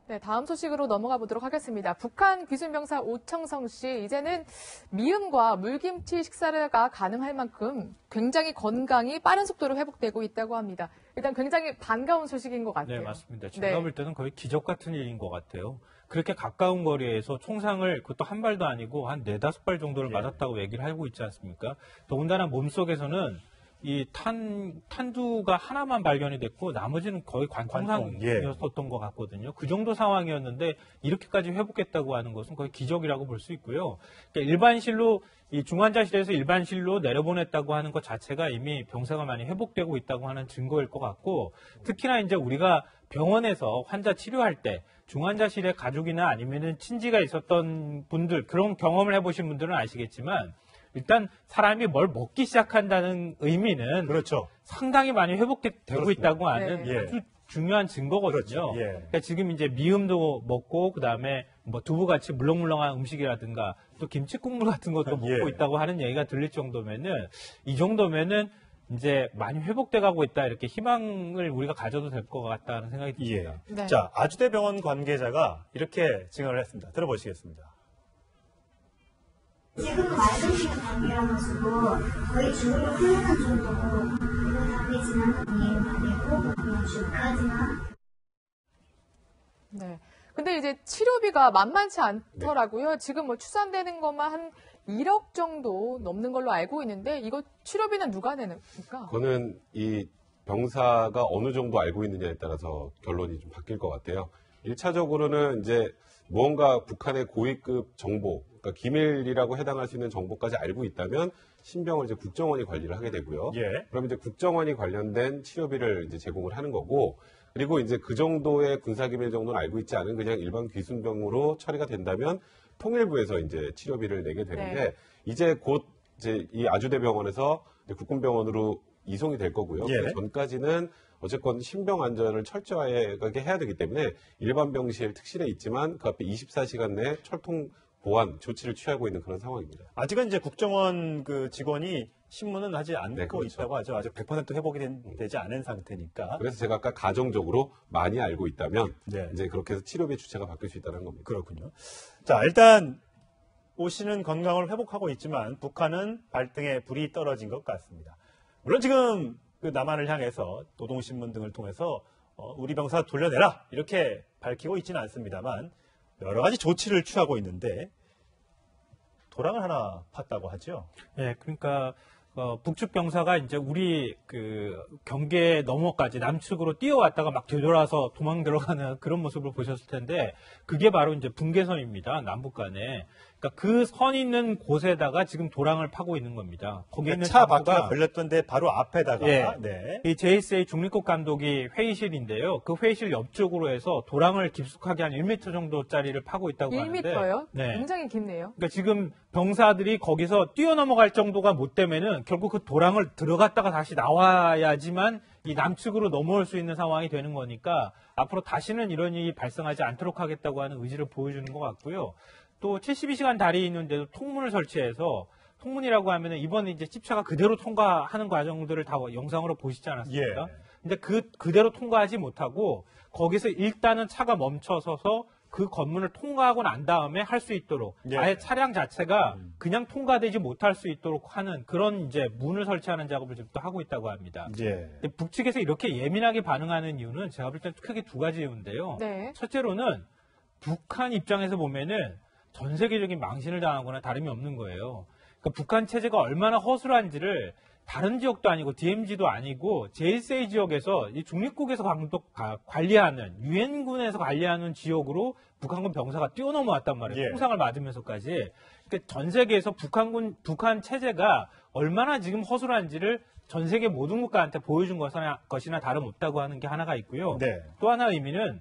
네, 다음 소식으로 넘어가 보도록 하겠습니다. 북한 귀순병사 오청성 씨, 이제는 미음과 물김치 식사가 가능할 만큼 굉장히 건강이 빠른 속도로 회복되고 있다고 합니다. 일단 굉장히 반가운 소식인 것 같아요. 네, 맞습니다. 제가 볼 때는 거의 기적 같은 일인 것 같아요. 그렇게 가까운 거리에서 총상을 그것도 한 발도 아니고 한 4-5발 정도를 맞았다고 얘기를 하고 있지 않습니까? 더군다나 몸속에서는 이 탄두가 하나만 발견이 됐고 나머지는 거의 관통상이었던 것 같거든요. 그 정도 상황이었는데 이렇게까지 회복했다고 하는 것은 거의 기적이라고 볼 수 있고요. 그러니까 일반실로 이 중환자실에서 일반실로 내려보냈다고 하는 것 자체가 이미 병사가 많이 회복되고 있다고 하는 증거일 것 같고, 특히나 이제 우리가 병원에서 환자 치료할 때 중환자실에 가족이나 아니면은 친지가 있었던 분들, 그런 경험을 해보신 분들은 아시겠지만 일단 사람이 뭘 먹기 시작한다는 의미는 그렇죠. 상당히 많이 회복되고 그렇습니다. 있다고 하는 아주 중요한 증거거든요. 그렇죠. 그러니까 지금 이제 미음도 먹고 그다음에 뭐 두부같이 물렁물렁한 음식이라든가 또 김치국물 같은 것도 먹고 있다고 하는 얘기가 들릴 정도면은, 이 정도면은 이제 많이 회복돼 가고 있다, 이렇게 희망을 우리가 가져도 될 것 같다는 생각이 듭니다. 네. 자, 아주대병원 관계자가 이렇게 증언을 했습니다. 들어보시겠습니다. 지금 말씀드린 단계라가지고 거의 죽음을 흘러간 정도로 그런 단계 지나면 이해가 되고 그냥 죽까지만. 네. 근데 이제 치료비가 만만치 않더라고요. 지금 뭐 추산되는 것만 한 1억 정도 넘는 걸로 알고 있는데, 이거 치료비는 누가 내는가? 그거는 이 병사가 어느 정도 알고 있느냐에 따라서 결론이 좀 바뀔 것 같아요. 1차적으로는 이제 무언가 북한의 고위급 정보, 그러니까 기밀이라고 해당할 수 있는 정보까지 알고 있다면 신병을 이제 국정원이 관리를 하게 되고요. 그럼 이제 국정원이 관련된 치료비를 이제 제공을 하는 거고, 그리고 이제 그 정도의 군사기밀 정도는 알고 있지 않은 그냥 일반 귀순병으로 처리가 된다면 통일부에서 이제 치료비를 내게 되는데, 이제 곧 이제 이 아주대병원에서 국군병원으로 이송이 될 거고요. 그 전까지는 어쨌건 신병 안전을 철저하게 해야 되기 때문에 일반 병실 특실에 있지만 그 앞에 24시간 내 철통 보안 조치를 취하고 있는 그런 상황입니다. 아직은 이제 국정원 그 직원이 신문은 하지 않고 그렇죠. 있다고 하죠. 아직 100% 회복이 되지 않은 상태니까. 그래서 제가 아까 가정적으로 많이 알고 있다면 이제 그렇게 해서 치료비 주체가 바뀔 수 있다는 겁니다. 그렇군요. 자, 일단 오 씨는 건강을 회복하고 있지만 북한은 발등에 불이 떨어진 것 같습니다. 물론 지금 그 남한을 향해서 노동신문 등을 통해서 우리 병사 돌려내라 이렇게 밝히고 있지는 않습니다만 여러 가지 조치를 취하고 있는데 도랑을 하나 팠다고 하죠. 네, 그러니까 북측 병사가 이제 우리 그 경계 너머까지 남측으로 뛰어왔다가 막 되돌아서 도망 들어가는 그런 모습을 보셨을 텐데, 그게 바로 이제 분계선입니다. 남북 간에. 그러니까 그 선 있는 곳에다가 지금 도랑을 파고 있는 겁니다. 거기 있는 차 바퀴가 걸렸던데 바로 앞에다가 이 JSA 중립국 감독이 회의실인데요. 그 회의실 옆쪽으로 해서 도랑을 깊숙하게 한 1m 정도짜리를 파고 있다고 하는데. 1m요? 굉장히 깊네요. 그러니까 지금 병사들이 거기서 뛰어넘어갈 정도가 못 되면은 결국 그 도랑을 들어갔다가 다시 나와야지만 이 남측으로 넘어올 수 있는 상황이 되는 거니까 앞으로 다시는 이런 일이 발생하지 않도록 하겠다고 하는 의지를 보여주는 것 같고요. 또 72시간 다리 있는데도 통문을 설치해서, 통문이라고 하면은 이번에 이제 집차가 그대로 통과하는 과정들을 다 영상으로 보시지 않았습니까? 근데 그대로 통과하지 못하고 거기서 일단은 차가 멈춰서서 그 건물을 통과하고 난 다음에 할 수 있도록 아예 차량 자체가 그냥 통과되지 못할 수 있도록 하는 그런 이제 문을 설치하는 작업을 지금 또 하고 있다고 합니다. 근데 북측에서 이렇게 예민하게 반응하는 이유는 제가 볼 때 크게 두 가지 이유인데요. 첫째로는 북한 입장에서 보면은 전 세계적인 망신을 당하거나 다름이 없는 거예요. 그러니까 북한 체제가 얼마나 허술한지를 다른 지역도 아니고 DMZ도 아니고 JSA 지역에서 이 중립국에서 관리하는, 유엔군에서 관리하는 지역으로 북한군 병사가 뛰어넘어왔단 말이에요. 총상을 맞으면서까지. 그러니까 전 세계에서 북한 체제가 얼마나 지금 허술한지를 전 세계 모든 국가한테 보여준 것이나 다름없다고 하는 게 하나가 있고요. 또 하나 의미는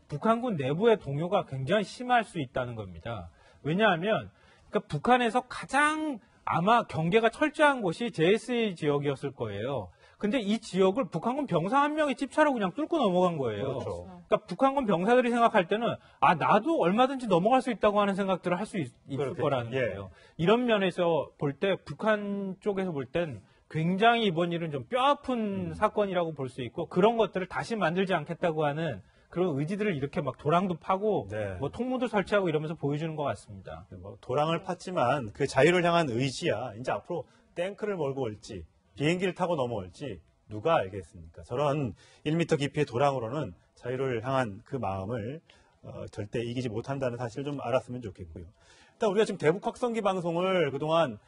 북한군 내부의 동요가 굉장히 심할 수 있다는 겁니다. 왜냐하면 그러니까 북한에서 가장 아마 경계가 철저한 곳이 JSA 지역이었을 거예요. 근데 이 지역을 북한군 병사 한 명이 집차로 그냥 뚫고 넘어간 거예요. 그러니까 북한군 병사들이 생각할 때는 나도 얼마든지 넘어갈 수 있다고 하는 생각들을 할 수 있을 거라는 거예요. 이런 면에서 볼 때 북한 쪽에서 볼 땐 굉장히 이번 일은 좀 뼈아픈 사건이라고 볼 수 있고, 그런 것들을 다시 만들지 않겠다고 하는 그런 의지들을 이렇게 막 도랑도 파고 네. 뭐 통문도 설치하고 이러면서 보여주는 것 같습니다. 뭐 도랑을 팠지만 그 자유를 향한 의지야. 이제 앞으로 탱크를 몰고 올지 비행기를 타고 넘어올지 누가 알겠습니까? 저런 1m 깊이의 도랑으로는 자유를 향한 그 마음을 절대 이기지 못한다는 사실을 좀 알았으면 좋겠고요. 일단 우리가 지금 대북 확성기 방송을 그동안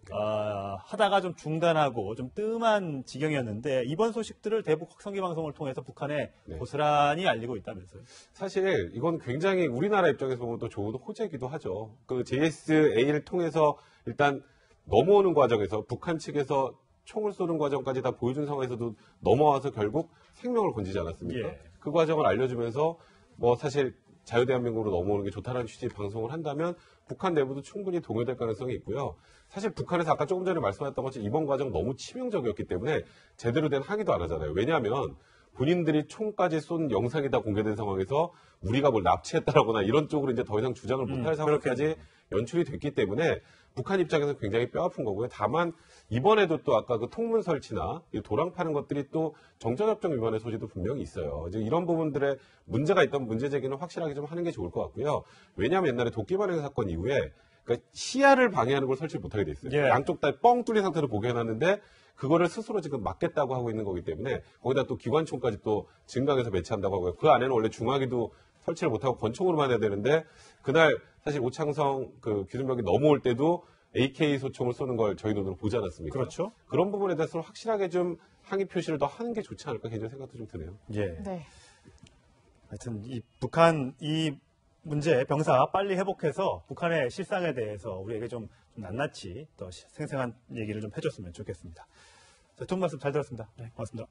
하다가 좀 중단하고 좀 뜸한 지경이었는데 이번 소식들을 대북 확성기 방송을 통해서 북한에 네. 고스란히 알리고 있다면서요. 사실 이건 굉장히 우리나라 입장에서 보면 또 좋은 호재이기도 하죠. 그 JSA를 통해서 일단 넘어오는 과정에서 북한 측에서 총을 쏘는 과정까지 다 보여준 상황에서도 넘어와서 결국 생명을 건지지 않았습니까? 예. 그 과정을 알려주면서 뭐 사실 자유대한민국으로 넘어오는 게 좋다는 취지의 방송을 한다면 북한 내부도 충분히 동요될 가능성이 있고요. 사실 북한에서 아까 조금 전에 말씀하셨던 것처럼 이번 과정 너무 치명적이었기 때문에 제대로 된 항의도 안 하잖아요. 왜냐하면 본인들이 총까지 쏜 영상이 다 공개된 상황에서 우리가 뭘 납치했다라거나 이런 쪽으로 이제 더 이상 주장을 못할 상황까지 연출이 됐기 때문에 북한 입장에서 굉장히 뼈아픈 거고요. 다만 이번에도 또 아까 그 통문 설치나 이 도랑 파는 것들이 또 정전협정 위반의 소지도 분명히 있어요. 이제 이런 부분들에 문제가 있던 문제 제기는 확실하게 좀 하는 게 좋을 것 같고요. 왜냐하면 옛날에 도끼반행 사건 이후에 그러니까 시야를 방해하는 걸 설치 못하게 돼 있어요. 예. 양쪽 다 뻥 뚫린 상태로 보게 해놨는데 그거를 스스로 지금 막겠다고 하고 있는 거기 때문에 거기다 또 기관총까지 또 증강해서 배치한다고 하고요. 그 안에는 원래 중화기도 설치를 못하고 권총으로만 해야 되는데 그날 사실 오창성 그 기준벽이 넘어올 때도 AK 소총을 쏘는 걸 저희 눈으로 보지 않았습니까? 그렇죠. 그런 부분에 대해서 확실하게 좀 항의 표시를 더 하는 게 좋지 않을까 개인적인 생각도 좀 드네요. 예. 네. 하여튼 이 북한 이 문제 병사 빨리 회복해서 북한의 실상에 대해서 우리에게 좀 낱낱이 더 생생한 얘기를 좀 해줬으면 좋겠습니다. 자, 좋은 말씀 잘 들었습니다. 네, 고맙습니다.